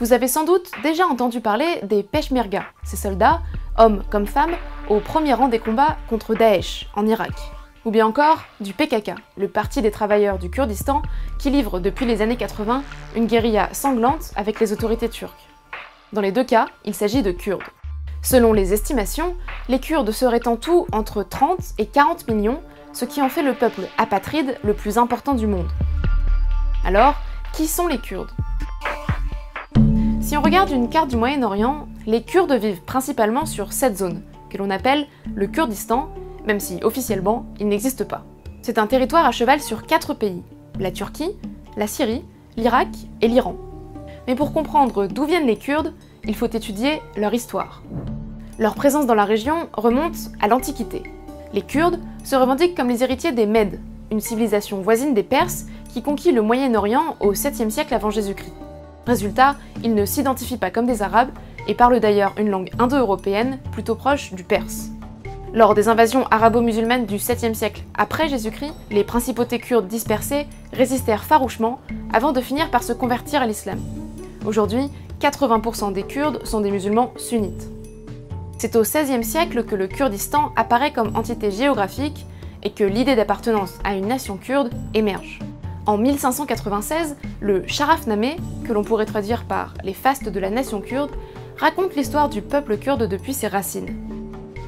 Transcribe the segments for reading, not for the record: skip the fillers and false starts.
Vous avez sans doute déjà entendu parler des Peshmerga, ces soldats, hommes comme femmes, au premier rang des combats contre Daesh en Irak. Ou bien encore du PKK, le Parti des travailleurs du Kurdistan, qui livre depuis les années 80 une guérilla sanglante avec les autorités turques. Dans les deux cas, il s'agit de Kurdes. Selon les estimations, les Kurdes seraient en tout entre 30 et 40 millions, ce qui en fait le peuple apatride le plus important du monde. Alors, qui sont les Kurdes? Si on regarde une carte du Moyen-Orient, les Kurdes vivent principalement sur 7 zones, que l'on appelle le Kurdistan, même si officiellement il n'existe pas. C'est un territoire à cheval sur 4 pays, la Turquie, la Syrie, l'Irak et l'Iran. Mais pour comprendre d'où viennent les Kurdes, il faut étudier leur histoire. Leur présence dans la région remonte à l'Antiquité. Les Kurdes se revendiquent comme les héritiers des Mèdes, une civilisation voisine des Perses qui conquit le Moyen-Orient au 7e siècle avant Jésus-Christ. Résultat, ils ne s'identifient pas comme des Arabes et parlent d'ailleurs une langue indo-européenne plutôt proche du perse. Lors des invasions arabo-musulmanes du 7e siècle après Jésus-Christ, les principautés kurdes dispersées résistèrent farouchement avant de finir par se convertir à l'islam. Aujourd'hui, 80% des Kurdes sont des musulmans sunnites. C'est au XVIe siècle que le Kurdistan apparaît comme entité géographique et que l'idée d'appartenance à une nation kurde émerge. En 1596, le Sharafnameh, que l'on pourrait traduire par les fastes de la nation kurde, raconte l'histoire du peuple kurde depuis ses racines.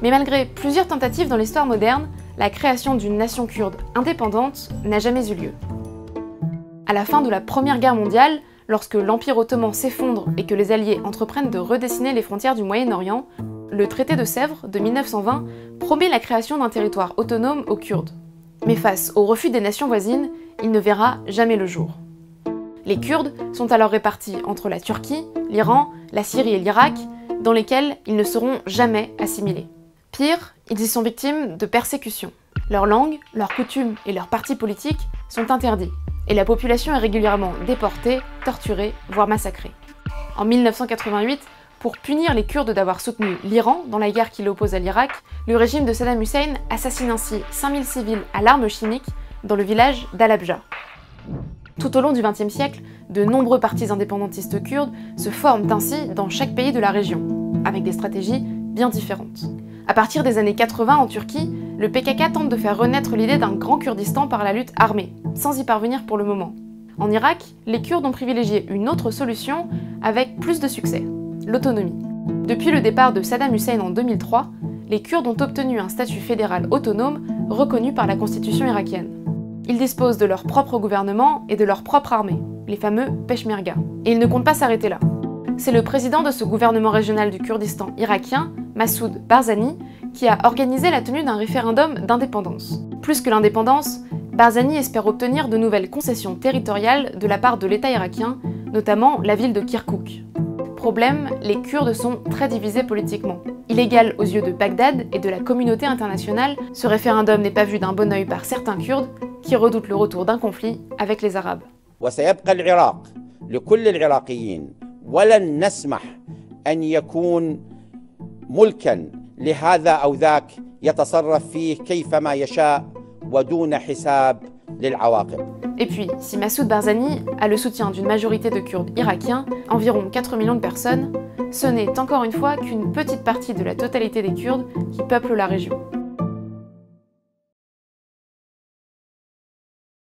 Mais malgré plusieurs tentatives dans l'histoire moderne, la création d'une nation kurde indépendante n'a jamais eu lieu. À la fin de la Première Guerre mondiale, lorsque l'Empire ottoman s'effondre et que les Alliés entreprennent de redessiner les frontières du Moyen-Orient, le traité de Sèvres de 1920 promet la création d'un territoire autonome aux Kurdes. Mais face au refus des nations voisines, il ne verra jamais le jour. Les Kurdes sont alors répartis entre la Turquie, l'Iran, la Syrie et l'Irak, dans lesquels ils ne seront jamais assimilés. Pire, ils y sont victimes de persécutions. Leur langue, leurs coutumes et leurs partis politiques sont interdits, et la population est régulièrement déportée, torturée, voire massacrée. En 1988, pour punir les Kurdes d'avoir soutenu l'Iran dans la guerre qui l'oppose à l'Irak, le régime de Saddam Hussein assassine ainsi 5000 civils à l'arme chimique dans le village d'Al-Abja. Tout au long du XXe siècle, de nombreux partis indépendantistes kurdes se forment ainsi dans chaque pays de la région, avec des stratégies bien différentes. À partir des années 80 en Turquie, le PKK tente de faire renaître l'idée d'un grand Kurdistan par la lutte armée, sans y parvenir pour le moment. En Irak, les Kurdes ont privilégié une autre solution avec plus de succès, l'autonomie. Depuis le départ de Saddam Hussein en 2003, les Kurdes ont obtenu un statut fédéral autonome reconnu par la constitution irakienne. Ils disposent de leur propre gouvernement et de leur propre armée, les fameux Peshmerga. Et ils ne comptent pas s'arrêter là. C'est le président de ce gouvernement régional du Kurdistan irakien, Massoud Barzani, qui a organisé la tenue d'un référendum d'indépendance. Plus que l'indépendance, Barzani espère obtenir de nouvelles concessions territoriales de la part de l'État irakien, notamment la ville de Kirkouk. Problème, les Kurdes sont très divisés politiquement. Illégal aux yeux de Bagdad et de la communauté internationale, ce référendum n'est pas vu d'un bon œil par certains Kurdes qui redoutent le retour d'un conflit avec les Arabes. وسيبقى العراق لكل العراقيين ولن نسمح أن يكون ملكا لهذا أو ذاك يتصرف فيه كيفما يشاء ودون حساب للعواقب. Et puis, si Massoud Barzani a le soutien d'une majorité de Kurdes irakiens, environ 4 millions de personnes, ce n'est encore une fois qu'une petite partie de la totalité des Kurdes qui peuplent la région.